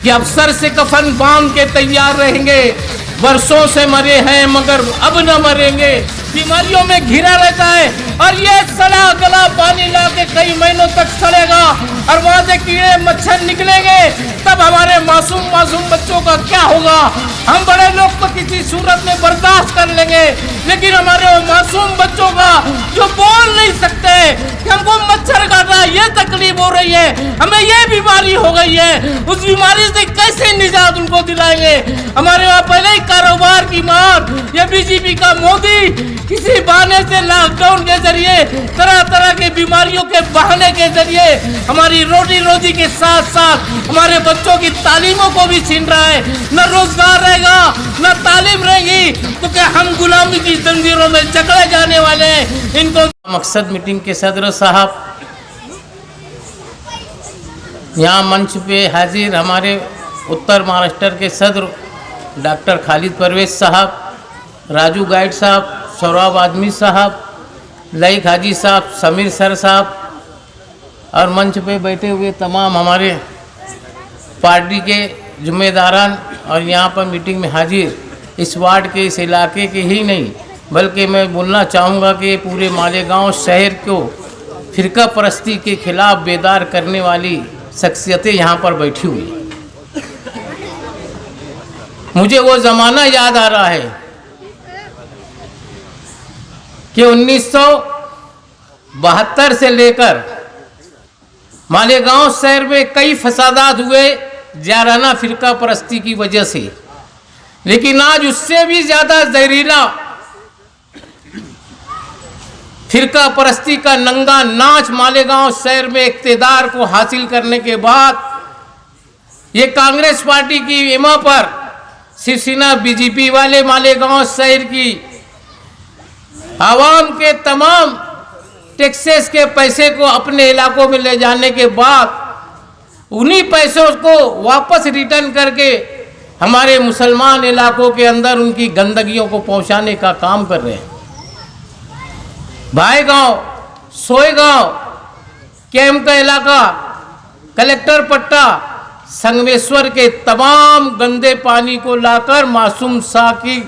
कि अफसर से कफन बांध के तैयार रहेंगे, वर्षों से मरे हैं मगर अब न मरेंगे, बीमारियों में घिरा रहता है और ये सड़ा गला पानी ला के कई महीनों तक सड़ेगा और वहां से कीड़े मच्छर निकलेंगे, तब हमारे मासूम बच्चों का क्या होगा। हम बड़े लोग तो किसी सूरत में बर्दाश्त कर लेंगे, लेकिन हमारे मासूम बच्चों का जो बोल नहीं सकते कि हमको मच्छर काटा, ये तकलीफ हो रही है, हमें ये बीमारी हो गई है, उस बीमारी से कैसे निजात उनको दिलाएंगे। हमारे वहाँ पहले ही कारोबार की मार, ये बीजेपी का मोदी किसी बहाने से लॉकडाउन के जरिए तरह तरह के बीमारियों के बहाने के जरिए हमारी रोटी रोजी के साथ साथ हमारे बच्चों की तालीमों को भी छीन रहा है। न रोजगार रहेगा न तालीम रहेगी तो क्या हम गुलामी की जंजीरों में जकड़े जाने वाले हैं। इनको मकसद मीटिंग के सदर साहब, यहाँ मंच पे हाजिर हमारे उत्तर महाराष्ट्र के सदर डॉक्टर खालिद परवेज साहब, राजू गाइड साहब, सौरभ आदमी साहब, लईक हाजी साहब, समीर सर साहब और मंच पे बैठे हुए तमाम हमारे पार्टी के जिम्मेदारान और यहाँ पर मीटिंग में हाजिर इस वार्ड के, इस इलाके के ही नहीं बल्कि मैं बोलना चाहूँगा कि पूरे मालेगांव शहर को फिरका परस्ती के खिलाफ बेदार करने वाली शख्सियतें यहाँ पर बैठी हुई। मुझे वो ज़माना याद आ रहा है कि 1972 से लेकर मालेगांव शहर में कई फसादात हुए जाराना फिरका परस्ती की वजह से, लेकिन आज उससे भी ज़्यादा जहरीला फिरका परस्ती का नंगा नाच मालेगांव शहर में इक़्तिदार को हासिल करने के बाद ये कांग्रेस पार्टी की इमा पर शिवसेना बीजेपी वाले मालेगांव शहर की आवाम के तमाम टैक्सेस के पैसे को अपने इलाकों में ले जाने के बाद उन्हीं पैसों को वापस रिटर्न करके हमारे मुसलमान इलाकों के अंदर उनकी गंदगियों को पहुंचाने का काम कर रहे हैं। भाईगांव, सोयगांव, कैंप का इलाका, कलेक्टर पट्टा, संगमेश्वर के तमाम गंदे पानी को लाकर मासूम शाह की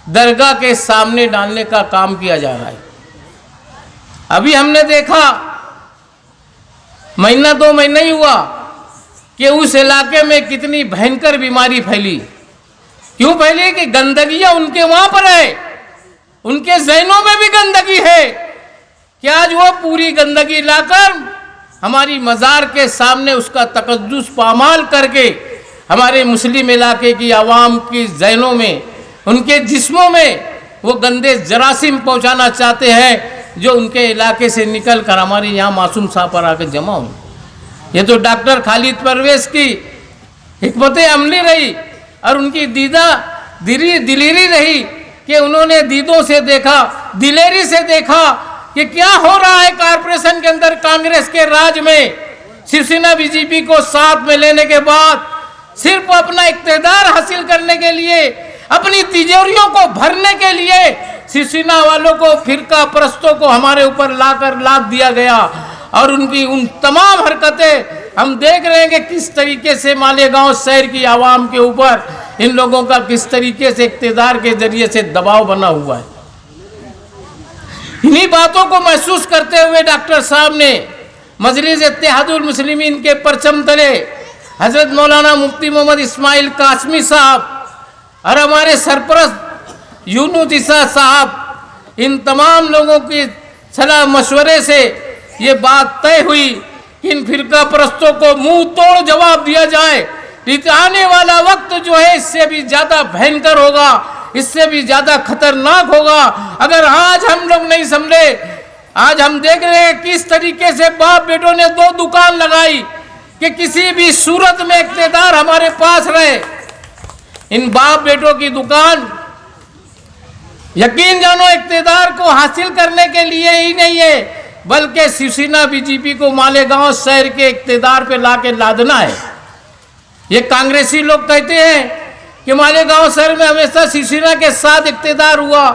दरगाह के सामने डालने का काम किया जा रहा है। अभी हमने देखा महीना 2 महीना ही हुआ कि उस इलाके में कितनी भयंकर बीमारी फैली। क्यों फैली? कि गंदगियां उनके वहां पर है, उनके ज़हनों में भी गंदगी है कि आज वो पूरी गंदगी लाकर हमारी मज़ार के सामने उसका तकद्दुस पामाल करके हमारे मुस्लिम इलाके की आवाम की ज़हनों में, उनके जिस्मों में वो गंदे जरासीम पहुंचाना चाहते हैं जो उनके इलाके से निकल कर हमारे यहाँ मासूम शाह पर आकर जमा हो। ये तो डॉक्टर खालिद परवेज की हिकमत अमली रही और उनकी दिलेरी रही कि उन्होंने दीदों से देखा, दिलेरी से देखा कि क्या हो रहा है कारपोरेशन के अंदर कांग्रेस के राज में। शिवसेना बीजेपी को साथ में लेने के बाद सिर्फ अपना इक़्तिदार हासिल करने के लिए, अपनी तिजोरियों को भरने के लिए शिवसेना वालों को, फिरका परस्तों को हमारे ऊपर लाद दिया गया और उनकी उन तमाम हरकतें हम देख रहे हैं कि किस तरीके से मालेगांव शहर की आवाम के ऊपर इन लोगों का किस तरीके से इक़्तिदार के जरिए से दबाव बना हुआ है। इन्हीं बातों को महसूस करते हुए डॉक्टर साहब ने मजलिस इत्तेहादुल मुस्लिमीन के परचम तले हजरत मौलाना मुफ्ती मोहम्मद इस्माइल कासमी साहब और हमारे सरपरस्त यूनुस ईसा साहब, इन तमाम लोगों की सलाह मशवरे से ये बात तय हुई कि इन फिरका परस्तों को मुंह तोड़ जवाब दिया जाए। आने वाला वक्त जो है इससे भी ज़्यादा भयंकर होगा, इससे भी ज़्यादा खतरनाक होगा अगर आज हम लोग नहीं संभले। आज हम देख रहे हैं किस तरीके से बाप बेटों ने 2 दुकान लगाई कि किसी भी सूरत में इक़्तिदार हमारे पास रहे। इन बाप बेटों की दुकान यकीन जानो इक़्तिदार को हासिल करने के लिए ही नहीं है बल्कि शिवसेना बीजेपी को मालेगांव शहर के इक़्तिदार पे लाके लादना है। ये कांग्रेसी लोग कहते हैं कि मालेगांव शहर में हमेशा शिवसेना के साथ इक़्तिदार हुआ,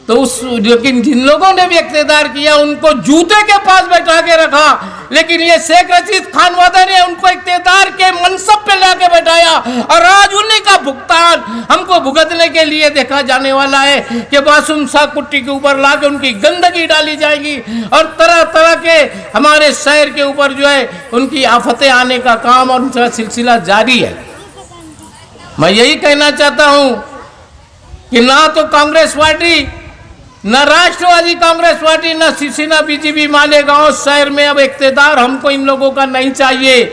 तो लेकिन जिन लोगों ने भी इख्तियार किया उनको जूते के पास बैठा के रखा, लेकिन ये शेख रशीद खानवादा ने उनको इख्तियार के मनसब पे लाके बैठाया और आज उन्हीं का भुगतान हमको भुगतने के लिए देखा जाने वाला है कि मासूम सा कुट्टी के ऊपर लाके उनकी गंदगी डाली जाएगी और तरह तरह के हमारे शहर के ऊपर जो है उनकी आफतें आने का काम और उनका सिलसिला जारी है। मैं यही कहना चाहता हूं कि ना तो कांग्रेस पार्टी, न राष्ट्रवादी कांग्रेस पार्टी, न शिवसेना बीजेपी मालेगांव शहर में अब इख्तियार हमको इन लोगों का नहीं चाहिए।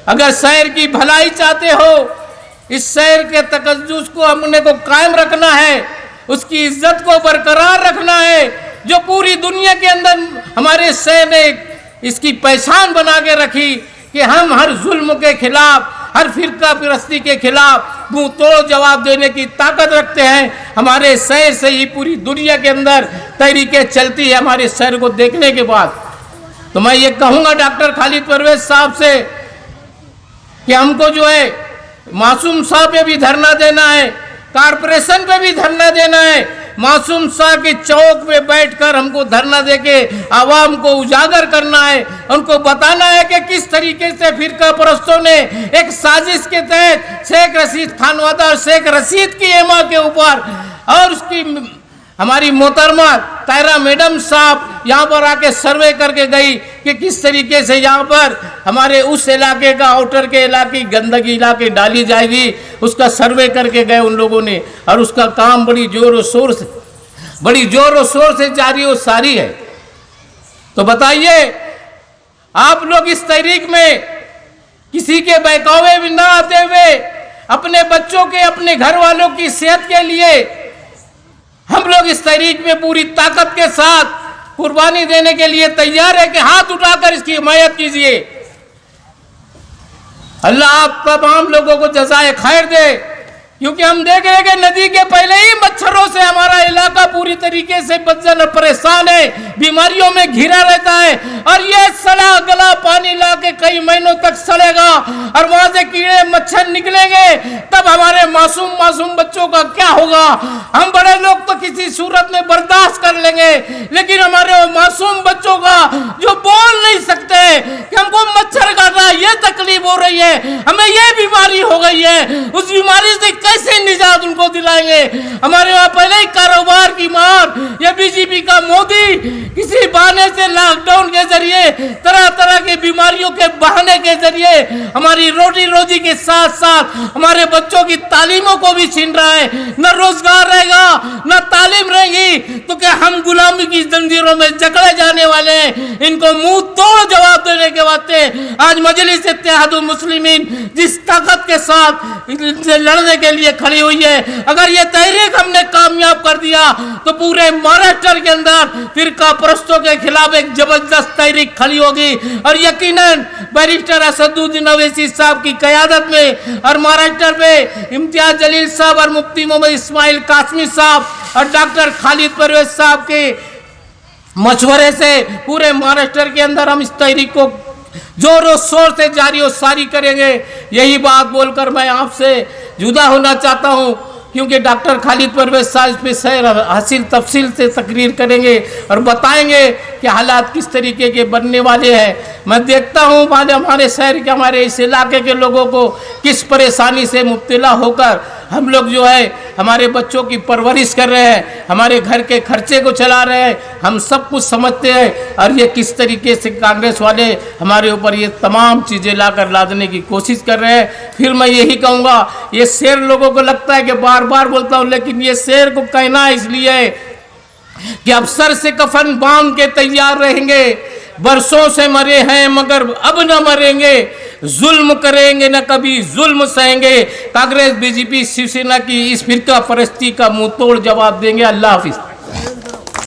अगर शहर की भलाई चाहते हो, इस शहर के तकद्दुस को हमने को कायम रखना है, उसकी इज्जत को बरकरार रखना है, जो पूरी दुनिया के अंदर हमारे शहर ने इसकी पहचान बना के रखी कि हम हर जुल्म के खिलाफ, हर फिरका फिरस्ती के खिलाफ मुंह तोड़ जवाब देने की ताकत रखते हैं। हमारे शहर से ही पूरी दुनिया के अंदर तहरीकें चलती है हमारे शहर को देखने के बाद। तो मैं ये कहूँगा डॉक्टर खालिद परवेज साहब से कि हमको जो है मासूम साहब पे भी धरना देना है, कारपोरेशन पे भी धरना देना है। मासूम शाह के चौक पे बैठकर हमको धरना देके आवाम को उजागर करना है, उनको बताना है कि किस तरीके से फिरका परस्तों ने एक साजिश के तहत शेख रशीद खानवादा और शेख रशीद की एमा के ऊपर और उसकी हमारी मोहतरमा तायरा मैडम साहब यहाँ पर आके सर्वे करके गई कि किस तरीके से यहाँ पर हमारे उस इलाके का, आउटर के इलाके गंदगी इलाके डाली जाएगी, उसका सर्वे करके गए उन लोगों ने और उसका काम बड़ी जोर और शोर से जारी और सारी है। तो बताइए आप लोग इस तहरीक में किसी के बहकावे में ना आते हुए अपने बच्चों के, अपने घर वालों की सेहत के लिए हम लोग इस तहरीक में पूरी ताकत के साथ कुर्बानी देने के लिए तैयार है कि हाथ उठाकर इसकी हिमायत कीजिए। अल्लाह आप तमाम लोगों को जज़ाए खैर दे, क्योंकि हम देख रहे हैं कि नदी के पहले ही मच्छरों से हमारा इलाका पूरी तरीके से बदजन और परेशान है, बीमारियों में घिरा रहता है और ये सड़ा गला पानी लाके कई महीनों तक सड़ेगा और वहां से कीड़े मच्छर निकलेंगे, तब हमारे मासूम बच्चों का क्या होगा। हम बड़े लोग तो किसी सूरत में बर्दाश्त कर लेंगे, लेकिन हमारे मासूम बच्चों का जो बोल नहीं सकते कि हमको मच्छर काटा, ये तकलीफ हो रही है, हमें ये बीमारी हो गई है, उस बीमारी से कैसे निजात उनको दिलाएंगे। हमारे वहां पहले ही कारोबार की मार, ये बीजेपी का मोदी किसी बहाने से लॉकडाउन के जरिए, तरह तरह की बीमारियों के बहाने के जरिए हमारी रोटी रोजी के साथ साथ हमारे बच्चों की तालीमों को भी छीन रहा है। न रोजगार रहेगा, न तालीम रहेगी, तो क्या हम गुलामी की जंजीरों में जकड़े जाने वाले हैं। इनको मुंह तोड़ जवाब देने के वास्ते आज मजलिस इत्तेहादुल मुस्लिमीन जिस ताकत के साथ इनसे लड़ने के लिए खड़ी हुई है, अगर ये तहरीक हमने कामयाब कर दिया तो पूरे महाराष्ट्र के अंदर फिरका परस्तों के खिलाफ एक जबरदस्त तहरीक खड़ी होगी और यकीनन बैरिस्टर असदुद्दीन अवैसी साहब की क़यादत में और महाराष्ट्र में इम्तियाज जलील साहब और मुफ्ती मोहम्मद इस्माइल कासमी साहब और डॉक्टर खालिद परवेज साहब के मशवरे से पूरे महाराष्ट्र के अंदर हम इस तहरीक को जोरों शोर से जारी और सारी करेंगे। यही बात बोलकर मैं आपसे जुदा होना चाहता हूं, क्योंकि डॉक्टर खालिद परवेज साहब इस पे सैर हासिल तफसील से तकरीर करेंगे और बताएंगे कि हालात किस तरीके के बनने वाले हैं। मैं देखता हूँ हमारे शहर के, हमारे इस इलाके के लोगों को किस परेशानी से मुब्तला होकर हम लोग जो है हमारे बच्चों की परवरिश कर रहे हैं, हमारे घर के खर्चे को चला रहे हैं, हम सब कुछ समझते हैं। और ये किस तरीके से कांग्रेस वाले हमारे ऊपर ये तमाम चीज़ें लाकर लादने की कोशिश कर रहे हैं। फिर मैं यही कहूँगा, ये शेर लोगों को लगता है कि बार बार बोलता हूँ, लेकिन ये शेर को कहना इसलिए कि अफसर से कफन बांध के तैयार रहेंगे, बरसों से मरे हैं मगर अब न मरेंगे, जुल्म करेंगे न कभी जुल्म सहेंगे। कांग्रेस बीजेपी शिवसेना की इस फिरका परस्ती का मुंह तोड़ जवाब देंगे। अल्लाह हाफिज।